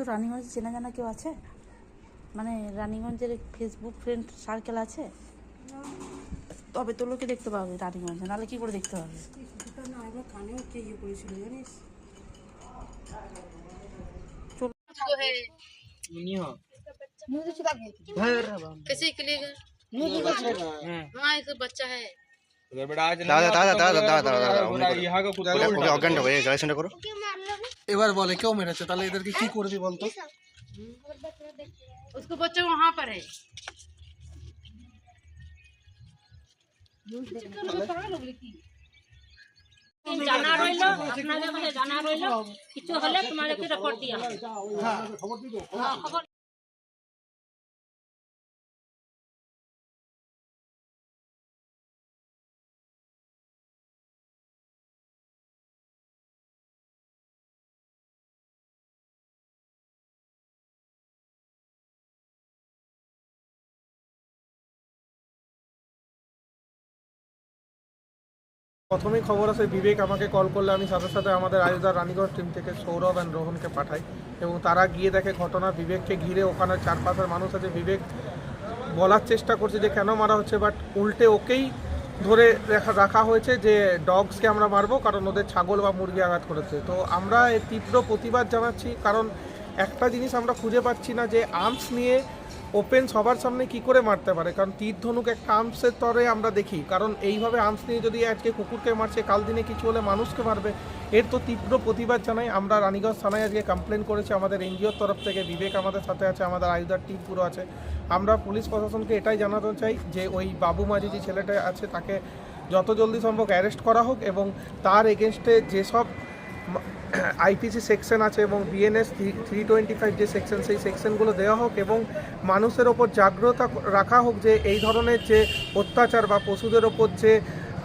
তো রানীগঞ্জ চেনা জানা কেউ আছে? মানে রানীগঞ্জের ফেসবুক ফ্রেন্ড সার্কেল আছে? তবে তো লোকে দেখতে পাবে রানীগঞ্জে, নাহলে কি করে দেখতে পাবে? না, একবার কানেও কে ইয়ে করেছিল জানিস? किसी के लिए हाँ एक बच्चा है এবার বলে কেউ মেরেছে, তাহলে এদেরকে কি করবি বলতো? उसको बच्चा वहाँ पर है জানা রইলো আপনাদের কাছে জানা রইলো কিছু হলে তোমাদেরকে রিপোর্ট দিয়া হবে হ্যাঁ খবর দিও হ্যাঁ খবর প্রথমেই খবর আছে বিবেক আমাকে কল করলে আমি সাথে সাথে আমাদের আয়োজা রানীগঞ্জ টিম থেকে সৌরভ অ্যান্ড রোহনকে পাঠাই এবং তারা গিয়ে দেখে ঘটনা বিবেককে ঘিরে ওখানে চারপাশের মানুষ আছে। বিবেক বলার চেষ্টা করছে যে কেন মারা হচ্ছে, বাট উল্টে ওকেই ধরে রাখা হয়েছে যে ডগসকে আমরা মারবো কারণ ওদের ছাগল বা মুরগি আঘাত করেছে। তো আমরা এর তীব্র প্রতিবাদ জানাচ্ছি, কারণ একটা জিনিস আমরা খুঁজে পাচ্ছি না যে আর্মস নিয়ে ওপেন সবার সামনে কি করে মারতে পারে, কারণ তীর ধনুক একটা আর্মসের তরে আমরা দেখি, কারণ এইভাবে আর্মস নিয়ে যদি আজকে কুকুরকে মারছে কাল দিনে কিছু হলে মানুষকে মারবে। এর তো তীব্র প্রতিবাদ জানাই। আমরা রানীগঞ্জ থানায় আজকে কমপ্লেন করেছি আমাদের এনজিওর তরফ থেকে। বিবেক আমাদের সাথে আছে, আমাদের আয়ুধার টিম পুরো আছে। আমরা পুলিশ প্রশাসনকে এটাই জানাতে চাই যে ওই বাবু মাঝি যে ছেলেটা আছে তাকে যত জলদি সম্ভব অ্যারেস্ট করা হোক এবং তার এগেনস্টে যেসব আইপিসি সেকশন আছে এবং বিএনএস 325 যে সেকশন, সেই সেকশনগুলো দেওয়া হোক এবং মানুষের ওপর জাগ্রতা রাখা হোক যে এই ধরনের যে অত্যাচার বা পশুদের ওপর যে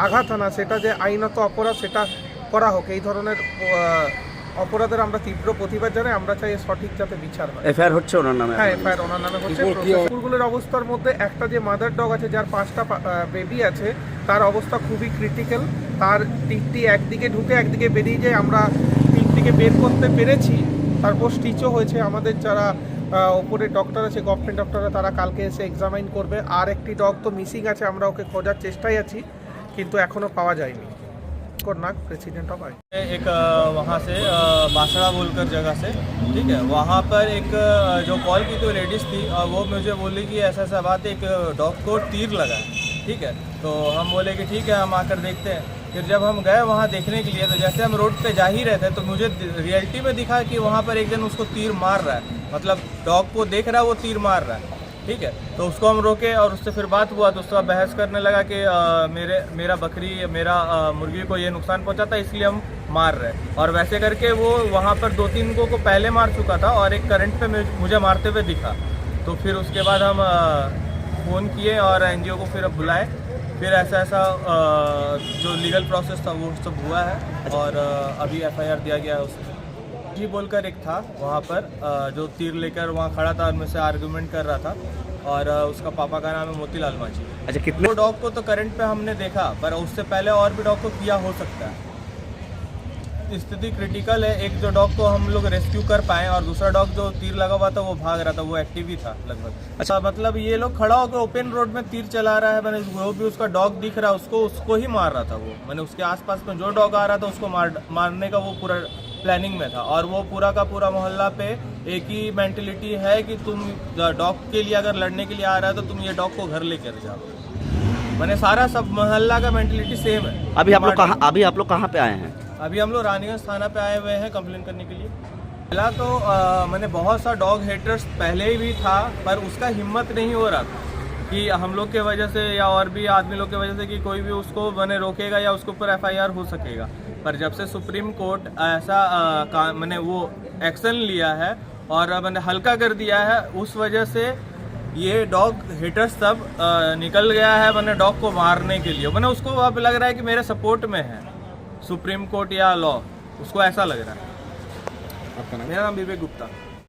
আঘাত আনা সেটা যে আইনত অপরাধ সেটা করা হোক। এই ধরনের অপরাধের আমরা তীব্র প্রতিবাদ জানাই। আমরা চাই সঠিক যাতে বিচার হয়। এফআইআর হচ্ছে ওনার নামে? হ্যাঁ, এফআইআর ওনার নামে হচ্ছে। কুকুরগুলোর অবস্থার মধ্যে একটা যে মাদার ডগ আছে যার 5টা বেবি আছে তার অবস্থা খুবই ক্রিটিক্যাল। তার টিকটি একদিকে ঢুকে একদিকে বেরিয়ে যায়, আমরা টিকটিকে বের করতে পেরেছি, তারপর স্টিচও হয়েছে। আমাদের যারা ওপরে ডক্টর আছে গভর্নমেন্ট ডক্টররা তারা কালকে এসে এক্সামাইন করবে। আর একটি ডগ তো মিসিং আছে, আমরা ওকে খোঁজার চেষ্টায় আছি কিন্তু এখনও পাওয়া যায়নি। नाग प्रेसिडेंट ऑफ आई एक वहाँ से बासड़ा बोलकर जगह से, ठीक है, वहाँ पर एक जो कॉल की तो लेडीज़ थी और वो मुझे बोली कि ऐसा ऐसा बात है, एक डॉग को तीर लगा है, ठीक है। तो हम बोले कि ठीक है हम आकर देखते हैं। फिर जब हम गए वहाँ देखने के लिए तो जैसे हम रोड पे जा ही रहे थे तो मुझे रियलिटी में दिखा कि वहाँ पर एक जन उसको तीर मार रहा है, मतलब डॉग को देख रहा है वो तीर मार रहा है, ठीक है। तो उसको हम रोके और उससे फिर बात हुआ तो उसका बहस करने लगा कि मेरा बकरी मेरा मुर्गी को ये नुकसान पहुंचाता इसलिए हम मार रहे हैं। और वैसे करके वो वहाँ पर 2-3 को पहले मार चुका था और एक करंट पे मुझे मारते हुए दिखा। तो फिर उसके बाद हम फ़ोन किए और एनजीओ को फिर अब बुलाए। फिर ऐसा जो लीगल प्रोसेस था वो सब हुआ है और अभी एफआईआर दिया गया है उसमें। जी बोलकर एक था वहाँ पर जो तीर लेकर वहाँ खड़ा था, उनमें से आर्गुमेंट कर रहा था और उसका पापा का नाम है मोतीलाल मांझी। अच्छा, कितने डॉग को तो करंट पे हमने देखा, पर उससे पहले और भी डॉग को किया हो सकता है। स्थिति क्रिटिकल है। एक जो डॉग को हम लोग रेस्क्यू कर पाए और दूसरा डॉग जो तीर लगा हुआ था वो भाग रहा था, वो एक्टिव ही था लगभग। अच्छा, मतलब ये लोग खड़ा होकर ओपन रोड में तीर चला रहा है, मैंने वो भी उसका डॉग दिख रहा है, उसको ही मार रहा था वो। मैंने उसके आसपास में जो डॉग आ रहा था उसको मारने का वो पूरा प्लानिंग में था। और वो पूरा का पूरा मोहल्ला पे एक ही मेंटलिटी है कि तुम डॉग के लिए अगर लड़ने के लिए आ रहा है तो तुम ये डॉग को घर लेकर जाओ। मैंने सारा सब मोहल्ला का मेंटलिटी सेम है। अभी आप लोग कहाँ पे आए हैं? अभी हम लोग रानीगंज थाना पे आए हुए हैं कंप्लेन करने के लिए। पहला तो मैंने बहुत सा डॉग हेटर्स पहले ही भी था, पर उसका हिम्मत नहीं हो रहा था कि हम लोग के वजह से या और भी आदमी लोग के वजह से कि कोई भी उसको मैंने रोकेगा या उसके ऊपर एफआईआर हो सकेगा। पर जब से सुप्रीम कोर्ट ऐसा मैंने वो एक्शन लिया है और मैंने हल्का कर दिया है, उस वजह से ये डॉग हेटर्स सब निकल गया है मैंने डॉग को मारने के लिए। मैंने उसको अब लग रहा है कि मेरे सपोर्ट में है सुप्रीम कोर्ट या लॉ, उसको ऐसा लग रहा है। आपका नाम? मेरा नाम विवेक गुप्ता।